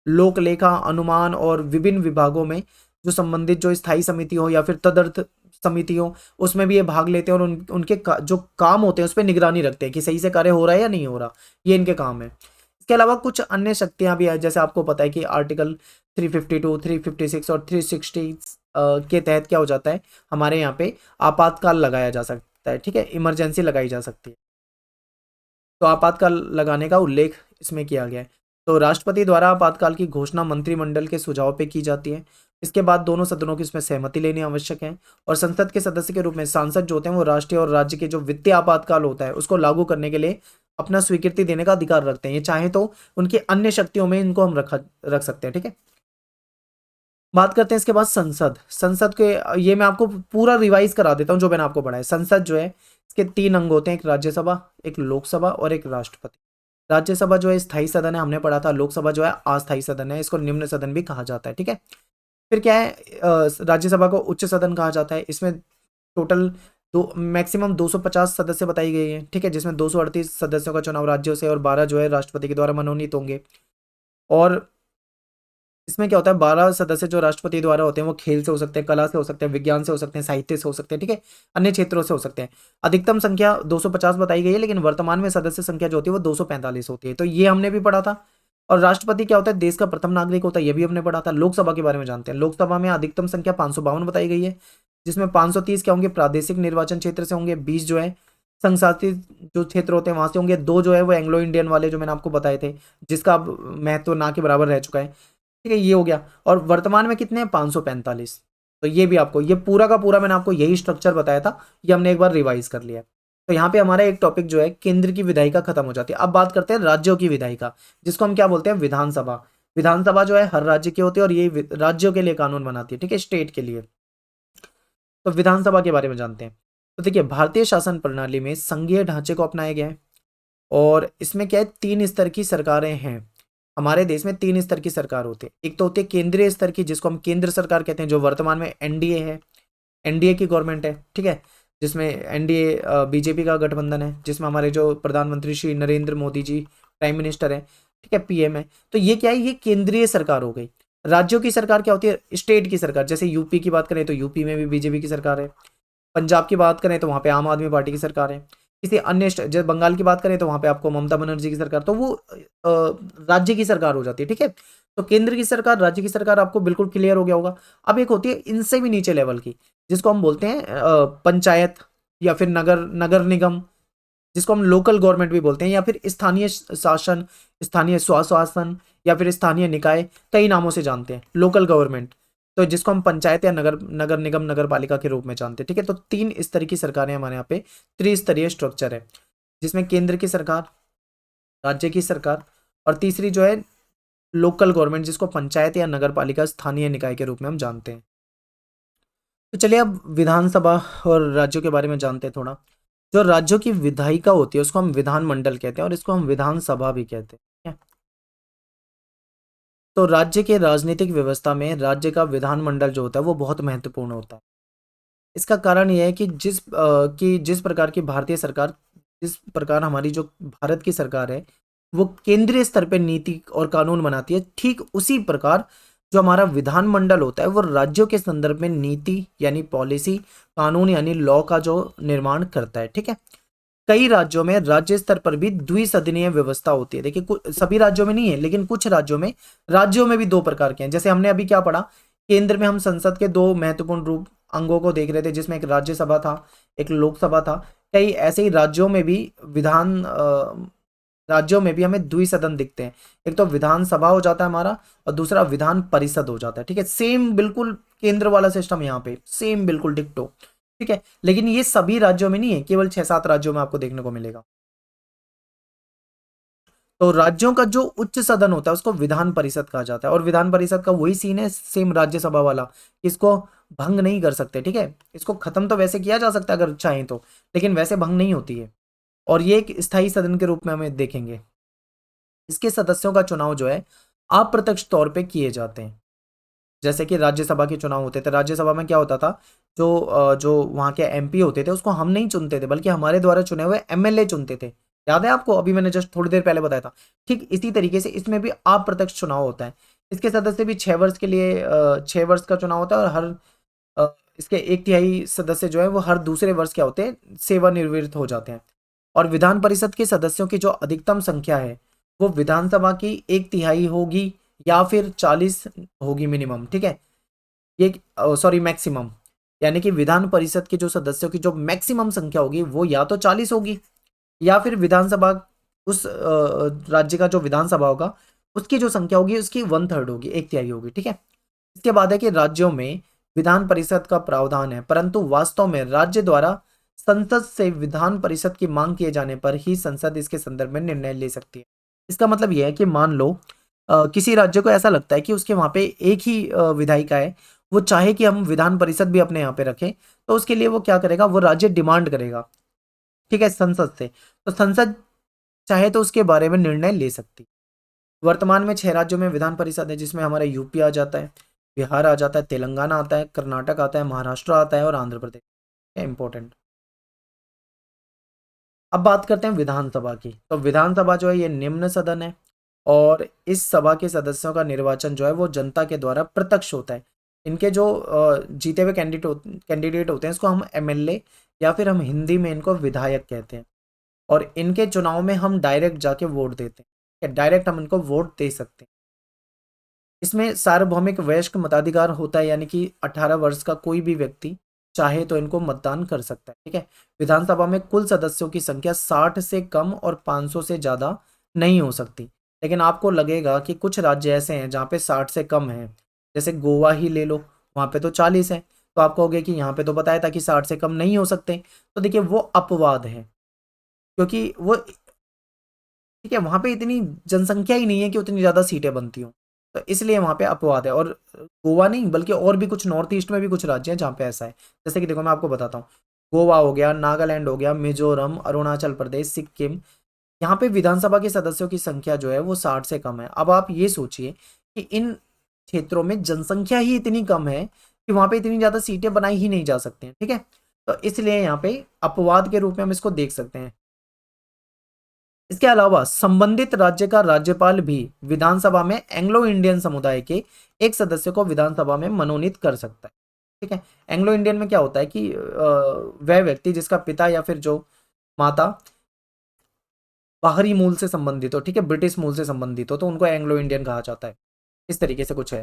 लोक लेखा, अनुमान और विभिन्न विभागों में जो संबंधित जो स्थायी समिति हो या फिर तदर्थ समिति हो उसमें भी ये भाग लेते हैं और उनके जो काम होते हैं उस पर निगरानी रखते हैं कि सही से कार्य हो रहा है या नहीं हो रहा, ये इनके काम है। इसके अलावा कुछ अन्य शक्तियां भी है, जैसे आपको पता है कि आर्टिकल 352, 356 और 360 के तहत क्या हो जाता है, हमारे यहाँ पे आपातकाल लगाया जा सकता है, ठीक है, इमरजेंसी लगाई जा सकती है। तो आपातकाल लगाने का उल्लेख इसमें किया गया है। तो राष्ट्रपति द्वारा आपातकाल की घोषणा मंत्रिमंडल के सुझाव पे की जाती है। इसके बाद दोनों सदनों की इसमें सहमति लेनी आवश्यक है। और संसद के सदस्य के रूप में सांसद जो होते हैं वो राष्ट्रीय और राज्य के जो वित्तीय आपातकाल होता है उसको लागू करने के लिए अपना स्वीकृति देने का अधिकार रखते हैं। ये चाहे तो उनकी अन्य शक्तियों में इनको हम रख सकते हैं, ठीक है। बात करते हैं इसके बाद संसद। संसद के ये मैं आपको पूरा रिवाइज करा देता हूँ जो मैंने आपको पढ़ा है। संसद जो है इसके 3 अंग होते हैं, एक राज्यसभा, एक लोकसभा और एक राष्ट्रपति। राज्यसभा जो है स्थायी सदन है, हमने पढ़ा था। लोकसभा जो है अस्थायी सदन है, इसको निम्न सदन भी कहा जाता है, ठीक है। फिर क्या है, राज्यसभा को उच्च सदन कहा जाता है। इसमें टोटल दो मैक्सिमम 250 सदस्य बताई गई है, ठीक है, जिसमें 238 सदस्यों का चुनाव राज्यों से और 12 जो है राष्ट्रपति के द्वारा मनोनीत होंगे। और इसमें क्या होता है, 12 सदस्य जो राष्ट्रपति द्वारा होते हैं वो खेल से हो सकते हैं, कला से हो सकते हैं, विज्ञान से हो सकते हैं, साहित्य से हो सकते हैं, ठीक है, अन्य क्षेत्रों से हो सकते हैं। अधिकतम संख्या 250 बताई गई है, लेकिन वर्तमान में सदस्य संख्या जो होती है वो 245 होती है, तो ये हमने भी पढ़ा था। और राष्ट्रपति क्या होता है, देश का प्रथम नागरिक होता है, ये भी हमने पढ़ा था। लोकसभा के बारे में जानते हैं। लोकसभा में अधिकतम संख्या 552 बताई गई है, जिसमें 530 क्या होंगे, प्रादेशिक निर्वाचन क्षेत्र से होंगे, 20 जो है संशासित जो क्षेत्र होते हैं वहां से होंगे, 2 जो है वो एंग्लो इंडियन वाले जो मैंने आपको बताए थे, जिसका महत्व ना के बराबर रह चुका है, ठीक है, ये हो गया। और वर्तमान में कितने हैं, 545। तो ये भी आपको, ये पूरा का पूरा मैंने आपको यही स्ट्रक्चर बताया था, ये हमने एक बार रिवाइज कर लिया है। तो यहाँ पे हमारा एक टॉपिक जो है केंद्र की विधायिका खत्म हो जाती है। अब बात करते हैं राज्यों की विधायिका, जिसको हम क्या बोलते हैं, विधानसभा। विधानसभा जो है हर राज्य की होती है और ये राज्यों के लिए कानून बनाती है, ठीक है, स्टेट के लिए। तो विधानसभा के बारे में जानते हैं। तो देखिए, भारतीय शासन प्रणाली में संघीय ढांचे को अपनाया गया है और इसमें क्या है, 3 स्तर की सरकारें हैं। हमारे देश में 3 स्तर की सरकार होती है। एक तो होती है केंद्रीय स्तर की, जिसको हम केंद्र सरकार कहते हैं, जो वर्तमान में एनडीए है, एनडीए की गवर्नमेंट है, ठीक है, जिसमें एनडीए बीजेपी का गठबंधन है, जिसमें हमारे जो प्रधानमंत्री श्री नरेंद्र मोदी जी प्राइम मिनिस्टर है, ठीक है, पीएम है। तो ये क्या है, ये केंद्रीय सरकार हो गई। राज्यों की सरकार क्या होती है, स्टेट की सरकार। जैसे यूपी की बात करें तो यूपी में भी बीजेपी की सरकार है। पंजाब की बात करें तो वहाँ पे आम आदमी पार्टी की सरकार है। किसी अन्य जैसे बंगाल की बात करें तो वहाँ पे आपको ममता बनर्जी की सरकार, तो वो राज्य की सरकार हो जाती है, ठीक है। तो केंद्र की सरकार, राज्य की सरकार, आपको बिल्कुल क्लियर हो गया होगा। अब एक होती है इनसे भी नीचे लेवल की, जिसको हम बोलते हैं पंचायत या फिर नगर नगर निगम, जिसको हम लोकल गवर्नमेंट भी बोलते हैं, या फिर स्थानीय शासन, स्थानीय स्वशासन, या फिर स्थानीय निकाय, कई नामों से जानते हैं, लोकल गवर्नमेंट। तो जिसको हम पंचायत या नगर नगर निगम नगर पालिका के रूप में जानते हैं। ठीक है, तो 3 स्तर की सरकारें हमारे यहाँ पे त्रिस्तरीय स्ट्रक्चर है, जिसमें केंद्र की सरकार, राज्य की सरकार और तीसरी जो है लोकल गवर्नमेंट, जिसको पंचायत या नगर पालिका स्थानीय निकाय के रूप में हम जानते हैं। तो चलिए अब विधानसभा और राज्यों के बारे में जानते हैं थोड़ा। जो राज्यों की विधायिका होती है उसको हम विधानमंडल कहते हैं और इसको हम विधानसभा भी कहते हैं। ठीक है? तो राज्य के राजनीतिक व्यवस्था में राज्य का विधानमंडल जो होता है वो बहुत महत्वपूर्ण होता है। इसका कारण यह है कि जिस प्रकार की भारतीय सरकार, जिस प्रकार हमारी जो भारत की सरकार है वो केंद्रीय स्तर पे नीति और कानून बनाती है, ठीक उसी प्रकार जो हमारा विधानमंडल होता है वो राज्यों के संदर्भ में नीति यानी पॉलिसी, कानून यानी लॉ का जो निर्माण करता है। ठीक है, कई राज्यों में राज्य स्तर पर भी द्विसदनीय व्यवस्था होती है। देखिए सभी राज्यों में नहीं है, लेकिन कुछ राज्यों में भी दो प्रकार के हैं। जैसे हमने अभी क्या पढ़ा, केंद्र में हम संसद के दो महत्वपूर्ण रूप अंगों को देख रहे थे, जिसमें एक राज्यसभा था, एक लोकसभा था। कई ऐसे ही राज्यों में भी हमें द्विसदन दिखते हैं। एक तो विधानसभा हो जाता है हमारा और दूसरा विधान परिषद हो जाता है। ठीक है, सेम बिल्कुल केंद्र वाला सिस्टम यहाँ पे सेम बिल्कुल डिक्टो। ठीक है, लेकिन ये सभी राज्यों में नहीं है, केवल 6-7 राज्यों में आपको देखने को मिलेगा। तो राज्यों का जो उच्च सदन होता है उसको विधान परिषद कहा जाता है और विधान परिषद का वही सीन है सेम राज्यसभा वाला, इसको भंग नहीं कर सकते। ठीक है, इसको खत्म तो वैसे किया जा सकता है अगर चाहें तो, लेकिन वैसे भंग नहीं होती है और ये एक स्थायी सदन के रूप में हमें देखेंगे। इसके सदस्यों का चुनाव जो है अप्रत्यक्ष तौर पे किए जाते हैं। जैसे कि राज्यसभा के चुनाव होते थे, राज्यसभा में क्या होता था, जो वहाँ के एमपी होते थे उसको हम नहीं चुनते थे, बल्कि हमारे द्वारा चुने हुए एमएलए चुनते थे। याद है आपको, अभी मैंने जस्ट थोड़ी देर पहले बताया था। ठीक इसी तरीके से इसमें भी अप्रत्यक्ष चुनाव होता है। इसके सदस्य भी 6 वर्ष के लिए 6 वर्ष का चुनाव होता है और इसके 1/3 सदस्य जो है वो हर दूसरे वर्ष क्या होते हैं, सेवानिवृत्त हो जाते हैं। और विधान परिषद के सदस्यों की जो अधिकतम संख्या है वो विधानसभा की 1/3 होगी या फिर 40 होगी मिनिमम। ठीक है, ये सॉरी मैक्सिमम, यानी कि विधान परिषद के जो सदस्यों की जो मैक्सिमम संख्या होगी वो या तो 40 होगी या फिर विधानसभा उस राज्य का जो विधानसभा होगा उसकी जो संख्या होगी उसकी 1/3 होगी, 1/3 होगी। ठीक है, इसके बाद है कि राज्यों में विधान परिषद का प्रावधान है, परंतु वास्तव में राज्य द्वारा संसद से विधान परिषद की मांग किए जाने पर ही संसद इसके संदर्भ में निर्णय ले सकती है। इसका मतलब यह है कि मान लो किसी राज्य को ऐसा लगता है कि उसके वहां पे एक ही विधायिका है, वो चाहे कि हम विधान परिषद भी अपने यहाँ पे रखें, तो उसके लिए वो क्या करेगा, वो राज्य डिमांड करेगा। ठीक है, संसद से, तो संसद चाहे तो उसके बारे में निर्णय ले सकती। वर्तमान में 6 राज्यों में विधान परिषद है, जिसमें हमारा यूपी आ जाता है, बिहार आ जाता है, तेलंगाना आता है, कर्नाटक आता है, महाराष्ट्र आता है और आंध्र प्रदेश। इंपॉर्टेंट। अब बात करते हैं विधानसभा की। तो विधानसभा जो है ये निम्न सदन है और इस सभा के सदस्यों का निर्वाचन जो है वो जनता के द्वारा प्रत्यक्ष होता है। इनके जो जीते हुए कैंडिडेट होते हैं इसको हम एमएलए या फिर हम हिंदी में इनको विधायक कहते हैं और इनके चुनाव में हम डायरेक्ट जाके वोट देते हैं, डायरेक्ट हम इनको वोट दे सकते हैं। इसमें सार्वभौमिक वयस्क मताधिकार होता है, यानी कि 18 वर्ष का कोई भी व्यक्ति चाहे तो इनको मतदान कर सकता है। ठीक है, विधानसभा में कुल सदस्यों की संख्या 60 से कम और 500 से ज़्यादा नहीं हो सकती। लेकिन आपको लगेगा कि कुछ राज्य ऐसे हैं जहाँ पे 60 से कम है, जैसे गोवा ही ले लो, वहाँ पे तो 40 है। तो आप कहोगे कि यहाँ पे तो बताया था कि 60 से कम नहीं हो सकते। तो देखिए वो अपवाद है, क्योंकि वो ठीक है वहाँ पे इतनी जनसंख्या ही नहीं है कि उतनी ज़्यादा सीटें बनती हों, तो इसलिए वहाँ पे अपवाद है। और गोवा नहीं बल्कि और भी कुछ नॉर्थ ईस्ट में भी कुछ राज्य हैं जहाँ पे ऐसा है। जैसे कि देखो मैं आपको बताता हूँ, गोवा हो गया, नागालैंड हो गया, मिजोरम, अरुणाचल प्रदेश, सिक्किम, यहाँ पे विधानसभा के सदस्यों की संख्या जो है वो 60 से कम है। अब आप ये सोचिए कि इन क्षेत्रों में जनसंख्या ही इतनी कम है कि वहाँ पे इतनी ज़्यादा सीटें बनाई ही नहीं जा सकती हैं। ठीक है, तो इसलिए यहाँ पे अपवाद के रूप में हम इसको देख सकते हैं। इसके अलावा संबंधित राज्य का राज्यपाल भी विधानसभा में एंग्लो इंडियन समुदाय के एक सदस्य को विधानसभा में मनोनीत कर सकता है। ठीक है, एंग्लो इंडियन में क्या होता है कि वह व्यक्ति जिसका पिता या फिर जो माता बाहरी मूल से संबंधित हो, ठीक है, ब्रिटिश मूल से संबंधित हो, तो उनको एंग्लो इंडियन कहा जाता है। इस तरीके से कुछ है।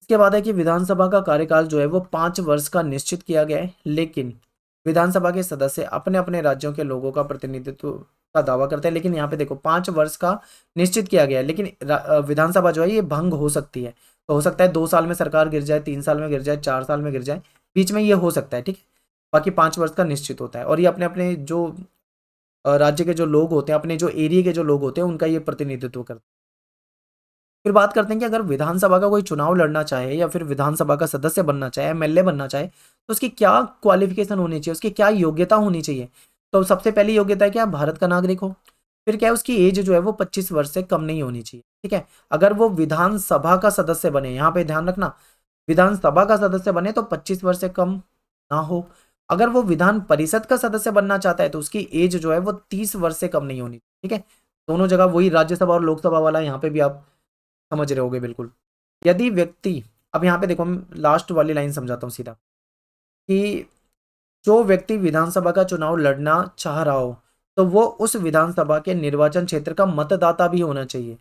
इसके बाद है कि विधानसभा का कार्यकाल जो है वो 5 वर्ष का निश्चित किया गया है, लेकिन विधानसभा के सदस्य अपने अपने राज्यों के लोगों का प्रतिनिधित्व का दावा करते हैं। लेकिन यहाँ पे देखो 5 वर्ष का निश्चित किया गया है, लेकिन विधानसभा जो है ये भंग हो सकती है। तो हो सकता है 2 साल में सरकार गिर जाए, 3 साल में गिर जाए, 4 साल में गिर जाए, बीच में ये हो सकता है, ठीक है। बाकी 5 वर्ष का निश्चित होता है और ये अपने-अपने जो राज्य के जो लोग होते हैं, अपने जो एरिया के जो लोग होते हैं, उनका ये प्रतिनिधित्व करते हैं। फिर बात करते हैं कि अगर विधानसभा का कोई चुनाव लड़ना चाहे या फिर विधानसभा का सदस्य बनना चाहे, एमएलए बनना चाहे, तो उसकी क्या क्वालिफिकेशन होनी चाहिए, उसकी क्या योग्यता होनी चाहिए? तो सबसे पहली योग्यता है कि आप भारत का नागरिक हो। फिर क्या है, उसकी एज जो है वो 25 वर्ष से कम नहीं होनी चाहिए, ठीक है। अगर वो विधानसभा का सदस्य बने, यहाँ पे ध्यान रखना, विधानसभा का सदस्य बने तो 25 वर्ष से कम ना हो। अगर वो विधान परिषद का सदस्य बनना चाहता है तो उसकी एज जो है वो 30 वर्ष से कम नहीं होनी, ठीक है। दोनों जगह वही राज्यसभा और लोकसभा वाला यहाँ पे भी आप समझ रहे होगे बिल्कुल। यदि व्यक्ति, अब यहाँ पे देखो मैं लास्ट वाली लाइन समझाता हूँ सीधा, कि जो व्यक्ति विधानसभा का चुनाव लड़ना चाह रहा हो तो वो उस विधानसभा के निर्वाचन क्षेत्र का मतदाता भी होना चाहिए,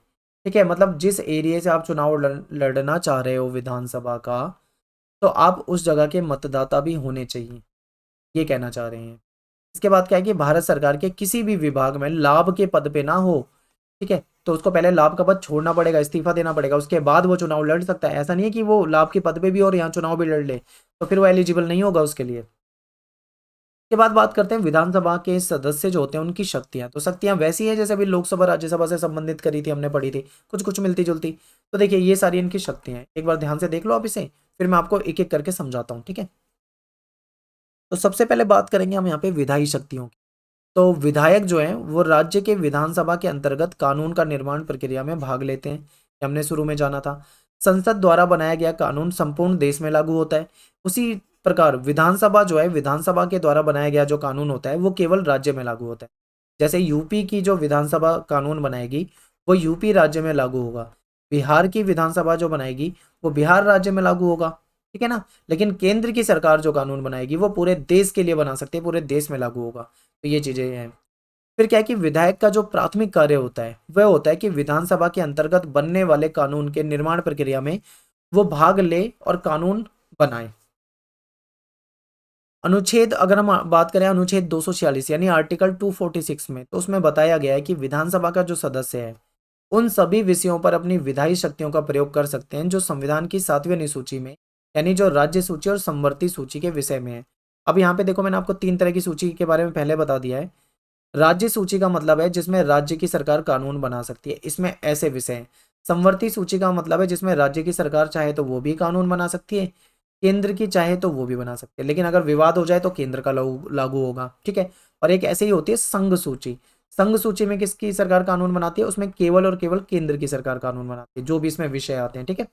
ठीक है। मतलब जिस एरिया से आप चुनाव लड़ना चाह रहे हो विधानसभा का, तो आप उस जगह के मतदाता भी होने चाहिए, ये कहना चाह रहे हैं। इसके बाद क्या है कि भारत सरकार के किसी भी विभाग में लाभ के पद पे ना हो, ठीक है, तो उसको पहले लाभ का पद छोड़ना पड़ेगा, इस्तीफा देना पड़ेगा, उसके बाद वो चुनाव लड़ सकता है। ऐसा नहीं है कि वो लाभ के पद पे भी और यहाँ चुनाव भी लड़ ले, तो फिर वो एलिजिबल नहीं होगा उसके लिए। के बाद बात करते हैं विधानसभा के सदस्य जो होते हैं उनकी शक्तियां। तो शक्तियां वैसी है जैसे अभी लोकसभा राज्यसभा से संबंधित करी थी, हमने पढ़ी थी, कुछ कुछ मिलती जुलती। तो देखिए ये सारी इनकी शक्तियां हैं, एक बार ध्यान से देख लो आप इसे, फिर मैं आपको एक एक करके समझाता हूँ, ठीक है। तो सबसे पहले बात करेंगे हम यहाँ पे विधायी शक्तियों की। तो विधायक जो है वो राज्य के विधानसभा के अंतर्गत कानून का निर्माण प्रक्रिया में भाग लेते हैं, ये हमने शुरू में जाना था। संसद द्वारा बनाया गया कानून संपूर्ण देश में लागू होता है। उसी प्रकार विधानसभा जो है, विधानसभा के द्वारा बनाया गया जो कानून होता है वो केवल राज्य में लागू होता है। जैसे यूपी की जो विधानसभा कानून बनाएगी वो यूपी राज्य में लागू होगा, बिहार की विधानसभा जो बनाएगी वो बिहार राज्य में लागू होगा, ठीक है ना। लेकिन केंद्र की सरकार जो कानून बनाएगी वो पूरे देश के लिए बना सकती है, पूरे देश में लागू होगा। तो ये चीजें हैं। फिर क्या है कि विधायक का जो प्राथमिक कार्य होता है वह होता है कि विधानसभा के अंतर्गत बनने वाले कानून के निर्माण प्रक्रिया में वो भाग ले और कानून बनाए। अनुच्छेद, अगर हम बात करें अनुच्छेद 246 यानी आर्टिकल 246 में, तो उसमें बताया गया है कि विधानसभा का जो सदस्य है उन सभी विषयों पर अपनी विधायी शक्तियों का प्रयोग कर सकते हैं जो संविधान की 7वीं अनुसूची में, यानी जो राज्य सूची और समवर्ती सूची के विषय में है। अब यहाँ पे देखो मैंने आपको 3 तरह की सूची के बारे में पहले बता दिया है। राज्य सूची का मतलब है जिसमें राज्य की सरकार कानून बना सकती है, इसमें ऐसे विषय हैं। समवर्ती सूची का मतलब है जिसमें राज्य की सरकार चाहे तो वो भी कानून बना सकती है, केंद्र की चाहे तो वो भी बना सकते हैं, लेकिन अगर विवाद हो जाए तो केंद्र का लागू होगा, ठीक है। और एक ऐसे ही होती है संघ सूची। संघ सूची में किसकी सरकार कानून बनाती है, उसमें केवल और केवल केंद्र की सरकार कानून बनाती है, जो भी इसमें विषय आते हैं, ठीक है।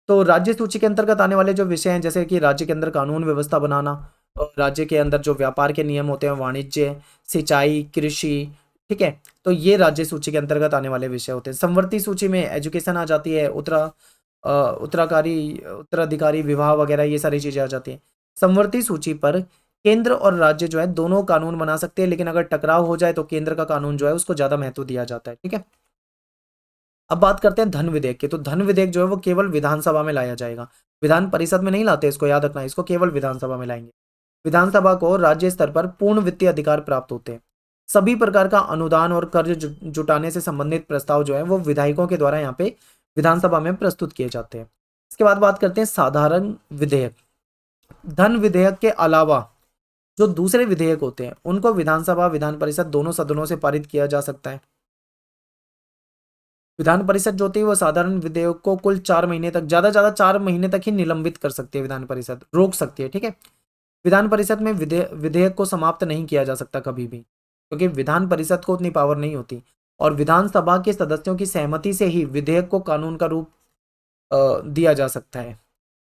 तो राज्य सूची के अंतर्गत आने वाले जो विषय हैं जैसे कि राज्य के अंदर कानून व्यवस्था बनाना, और राज्य के अंदर जो व्यापार के नियम होते हैं, वाणिज्य, सिंचाई, कृषि, ठीक है, तो ये राज्य सूची के अंतर्गत आने वाले विषय होते हैं। समवर्ती सूची में एजुकेशन आ जाती है, उत्तराधिकारी विवाह वगैरह ये सारी चीजें आ जाती हैं। समवर्ती सूची पर केंद्र और राज्य जो है दोनों कानून बना सकते हैं, लेकिन अगर टकराव हो जाए तो केंद्र का कानून जो है उसको ज्यादा महत्व दिया जाता है, ठीक है। अब बात करते हैं धन विधेयक की। तो धन विधेयक जो है वो केवल विधानसभा में लाया जाएगा, विधान परिषद में नहीं लाते, इसको याद रखना, इसको केवल विधानसभा में लाएंगे। विधानसभा को राज्य स्तर पर पूर्ण वित्तीय अधिकार प्राप्त होते हैं। सभी प्रकार का अनुदान और कर्ज जुटाने से संबंधित प्रस्ताव जो है वो विधायकों के द्वारा यहाँ पे विधानसभा में प्रस्तुत किए जाते हैं। इसके बाद बात करते हैं साधारण विधेयक। धन विधेयक के अलावा जो दूसरे विधेयक होते हैं उनको विधानसभा विधान परिषद दोनों सदनों से पारित किया जा सकता है। विधान परिषद जो होती है वो साधारण विधेयक को कुल 4 महीने तक, ज्यादा से ज्यादा 4 महीने तक ही निलंबित कर सकती है, विधान परिषद रोक सकती है, ठीक है। विधान परिषद में विधेयक को समाप्त नहीं किया जा सकता कभी भी, क्योंकि विधान परिषद को उतनी पावर नहीं होती, और विधानसभा के सदस्यों की सहमति से ही विधेयक को कानून का रूप दिया जा सकता है।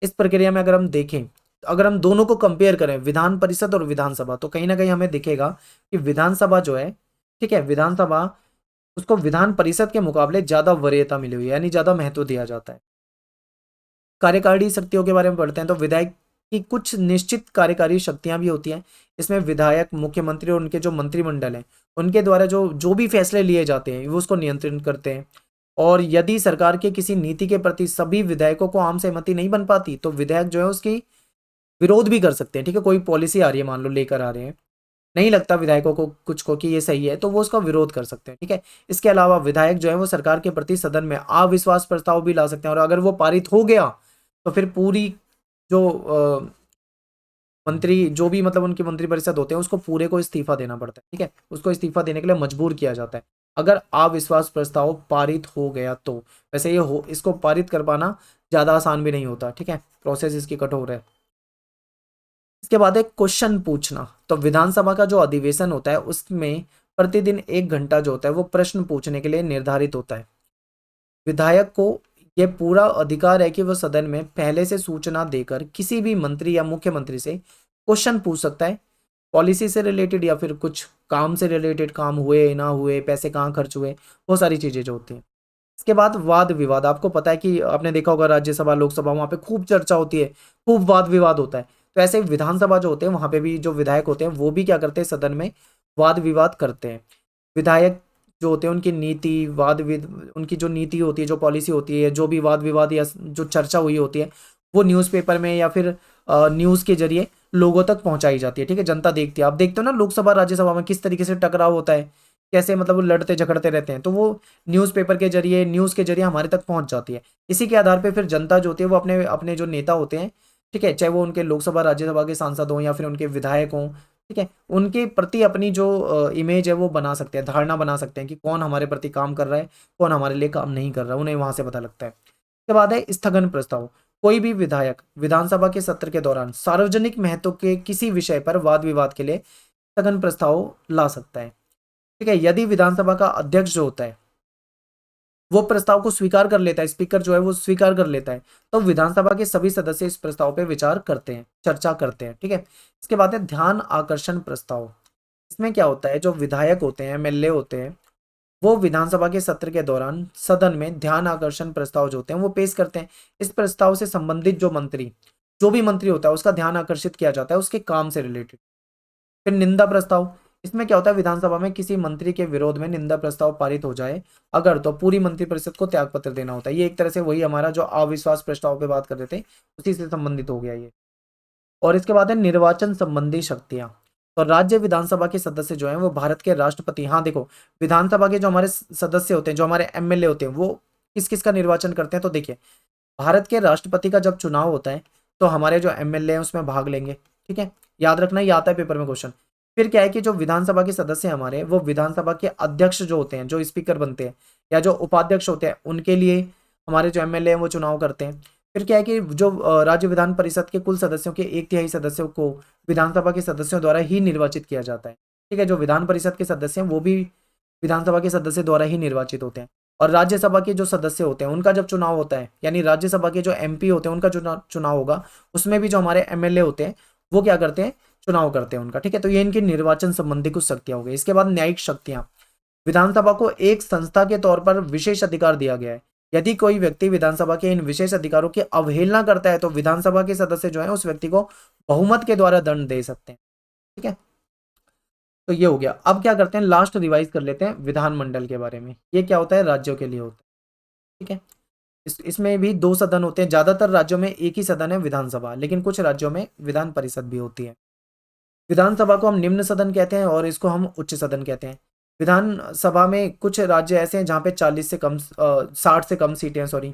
इस प्रक्रिया में अगर हम देखें, अगर हम दोनों को कंपेयर करें, विधान परिषद और विधानसभा, तो कहीं ना कहीं हमें दिखेगा कि विधानसभा जो है, ठीक है, विधानसभा, उसको विधान परिषद के मुकाबले ज्यादा वरीयता मिली हुई है, यानी ज्यादा महत्व दिया जाता है। कार्यकारी शक्तियों के बारे में पढ़ते हैं। तो विधायक की कुछ निश्चित कार्यकारी शक्तियां भी होती हैं। इसमें विधायक, मुख्यमंत्री और उनके जो मंत्रिमंडल हैं उनके द्वारा जो जो भी फैसले लिए जाते हैं वो उसको नियंत्रित करते हैं। और यदि सरकार के किसी नीति के प्रति सभी विधायकों को आम सहमति नहीं बन पाती तो विधायक जो है उसकी विरोध भी कर सकते हैं, ठीक है। कोई पॉलिसी आ रही है, मान लो लेकर आ रहे हैं, नहीं लगता विधायकों को कुछ को कि ये सही है, तो वो उसका विरोध कर सकते हैं, ठीक है। इसके अलावा विधायक जो है वो सरकार के प्रति सदन में अविश्वास प्रस्ताव भी ला सकते हैं, और अगर वो पारित हो गया तो फिर पूरी जो मंत्री जो भी मतलब उनकी मंत्रिपरिषद होते हैं उसको पूरे को इस्तीफा देना पड़ता है, ठीक है। उसको इस्तीफा देने के लिए मजबूर किया जाता है अगर अविश्वास प्रस्ताव पारित हो गया तो। वैसे ये हो इसको पारित कर पाना ज़्यादा आसान भी नहीं होता, ठीक है, प्रोसेस इसकी कठोर है। इसके बाद एक क्वेश्चन पूछना। तो विधानसभा का जो अधिवेशन होता है उसमें प्रतिदिन 1 घंटा जो होता है वो प्रश्न पूछने के लिए निर्धारित होता है। विधायक को यह पूरा अधिकार है कि वह सदन में पहले से सूचना देकर किसी भी मंत्री या मुख्यमंत्री से क्वेश्चन पूछ सकता है, पॉलिसी से रिलेटेड या फिर कुछ काम से रिलेटेड, काम हुए ना हुए, पैसे कहाँ खर्च हुए, वो सारी चीजें जो होती हैं। इसके बाद वाद विवाद। आपको पता है कि आपने देखा होगा राज्यसभा लोकसभा वहां पे खूब चर्चा होती है, खूब वाद विवाद होता है। तो ऐसे विधानसभा जो होते हैं वहां पे भी जो विधायक होते हैं वो भी क्या करते हैं, सदन में वाद विवाद करते हैं। विधायक जो होते हैं उनकी नीति उनकी जो नीति होती है, जो पॉलिसी होती है, जो भी वाद विवाद या जो चर्चा हुई होती है वो न्यूज़पेपर में या फिर न्यूज़ के जरिए लोगों तक पहुंचाई जाती है, ठीक है। जनता देखती है। आप देखते हो ना लोकसभा राज्यसभा में किस तरीके से टकराव होता है, कैसे मतलब वो लड़ते झगड़ते रहते हैं, तो वो न्यूज़पेपर के जरिए, न्यूज़ के जरिए हमारे तक पहुंच जाती है। इसी के आधार पे फिर जनता जो होती है वो अपने अपने जो नेता होते हैं, ठीक है, चाहे वो उनके लोकसभा राज्यसभा के सांसद हों या फिर उनके विधायक हों, ठीक है, उनके प्रति अपनी जो इमेज है वो बना सकते हैं, धारणा बना सकते हैं कि कौन हमारे प्रति काम कर रहा है, कौन हमारे लिए काम नहीं कर रहा है, उन्हें वहां से पता लगता है। इसके बाद है स्थगन प्रस्ताव। कोई भी विधायक विधानसभा के सत्र के दौरान सार्वजनिक महत्व के किसी विषय पर वाद विवाद के लिए स्थगन प्रस्ताव ला सकता है, ठीक है। यदि विधानसभा का अध्यक्ष जो होता है वो प्रस्ताव को स्वीकार कर लेता है, स्पीकर जो है वो स्वीकार कर लेता है, तो विधानसभा के सभी सदस्य इस प्रस्ताव पे विचार करते हैं, चर्चा करते हैं, ठीक है। इसके बाद है ध्यान आकर्षण प्रस्ताव। इसमें क्या होता है, जो विधायक होते हैं, एमएलए होते हैं, वो विधानसभा के सत्र के दौरान सदन में ध्यान आकर्षण प्रस्ताव जो होते हैं वो पेश करते हैं। इस प्रस्ताव से संबंधित जो भी मंत्री होता है उसका ध्यान आकर्षित किया जाता है उसके काम से रिलेटेड। फिर निंदा प्रस्ताव। इसमें क्या होता है, विधानसभा में किसी मंत्री के विरोध में निंदा प्रस्ताव पारित हो जाए अगर, तो पूरी मंत्रिपरिषद को त्यागपत्र देना होता है। ये एक तरह से वही हमारा जो अविश्वास प्रस्ताव पे बात कर रहे थे उसी से संबंधित हो गया ये। और इसके बाद है निर्वाचन संबंधी शक्तियां। तो राज्य विधानसभा के सदस्य जो हैं वो भारत के राष्ट्रपति, हाँ देखो, विधानसभा के जो हमारे सदस्य होते हैं, जो हमारे एमएलए होते हैं, वो किस किस का निर्वाचन करते हैं, तो देखिए भारत के राष्ट्रपति का जब चुनाव होता है तो हमारे जो एमएलए हैं उसमें भाग लेंगे, ठीक है। याद रखना, ये आता है पेपर में क्वेश्चन। फिर क्या है कि जो विधानसभा के सदस्य हैं हमारे, वो विधानसभा के अध्यक्ष जो होते हैं, जो स्पीकर बनते हैं, या जो उपाध्यक्ष होते हैं, उनके लिए हमारे जो एमएलए हैं वो चुनाव करते हैं। फिर क्या है कि जो राज्य विधान परिषद के कुल सदस्यों के 1/3 सदस्यों को विधानसभा के सदस्यों द्वारा ही निर्वाचित किया जाता है, ठीक है। जो विधान परिषद के सदस्य हैं वो भी विधानसभा के सदस्य द्वारा ही निर्वाचित होते हैं। और राज्यसभा के जो सदस्य होते हैं उनका जब चुनाव होता है, यानी राज्यसभा के जो एमपी होते हैं उनका जो चुनाव होगा, उसमें भी जो हमारे एमएलए होते हैं वो क्या करते हैं, चुनाव करते हैं उनका, ठीक है। तो ये इनकी निर्वाचन संबंधी कुछ शक्तियां हो गई। इसके बाद न्यायिक शक्तियां। विधानसभा को एक संस्था के तौर पर विशेष अधिकार दिया गया है। यदि कोई व्यक्ति विधानसभा के इन विशेष अधिकारों की अवहेलना करता है तो विधानसभा के सदस्य जो है उस व्यक्ति को बहुमत के द्वारा दंड दे सकते हैं, ठीक है। तो ये हो गया। अब क्या करते हैं, लास्ट रिवाइज कर लेते हैं विधानमंडल के बारे में। ये क्या होता है, राज्यों के लिए होता है, ठीक है। इसमें भी 2 सदन होते हैं। ज्यादातर राज्यों में एक ही सदन है विधानसभा, लेकिन कुछ राज्यों में विधान परिषद भी होती है। विधानसभा को हम निम्न सदन कहते हैं और इसको हम उच्च सदन कहते हैं। विधानसभा में कुछ राज्य ऐसे हैं जहाँ पे 60 से कम सीटें हैं, सॉरी,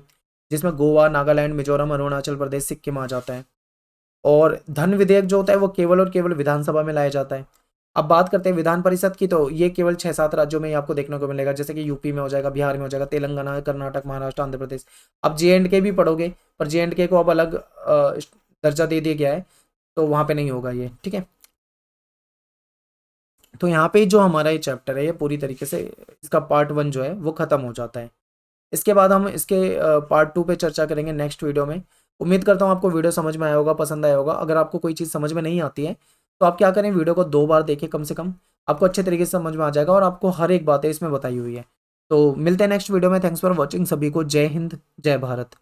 जिसमें गोवा, नागालैंड, मिजोरम, अरुणाचल प्रदेश, सिक्किम आ जाता है। और धन विधेयक जो होता है वो केवल और केवल विधानसभा में लाया जाता है। अब बात करते हैं विधान परिषद की, तो ये केवल 6-7 राज्यों में ही आपको देखने को मिलेगा, जैसे कि यूपी में हो जाएगा, बिहार में हो जाएगा, तेलंगाना, कर्नाटक, महाराष्ट्र, आंध्र प्रदेश। अब जे.एंड.के भी पढ़ोगे, पर जे.एंड.के को अब अलग दर्जा दे दिया गया है, तो वहां पे नहीं होगा ये, ठीक है। तो यहाँ पे जो हमारा ये चैप्टर है ये पूरी तरीके से इसका पार्ट 1 जो है वो खत्म हो जाता है। इसके बाद हम इसके पार्ट 2 पे चर्चा करेंगे नेक्स्ट वीडियो में। उम्मीद करता हूँ आपको वीडियो समझ में आया होगा, पसंद आया होगा। अगर आपको कोई चीज़ समझ में नहीं आती है तो आप क्या करें, वीडियो को 2 बार देखें कम से कम, आपको अच्छे तरीके से समझ में आ जाएगा और आपको हर एक बातें इसमें बताई हुई है। तो मिलते हैं नेक्स्ट वीडियो में। Thanks for watching. सभी को जय हिंद, जय भारत।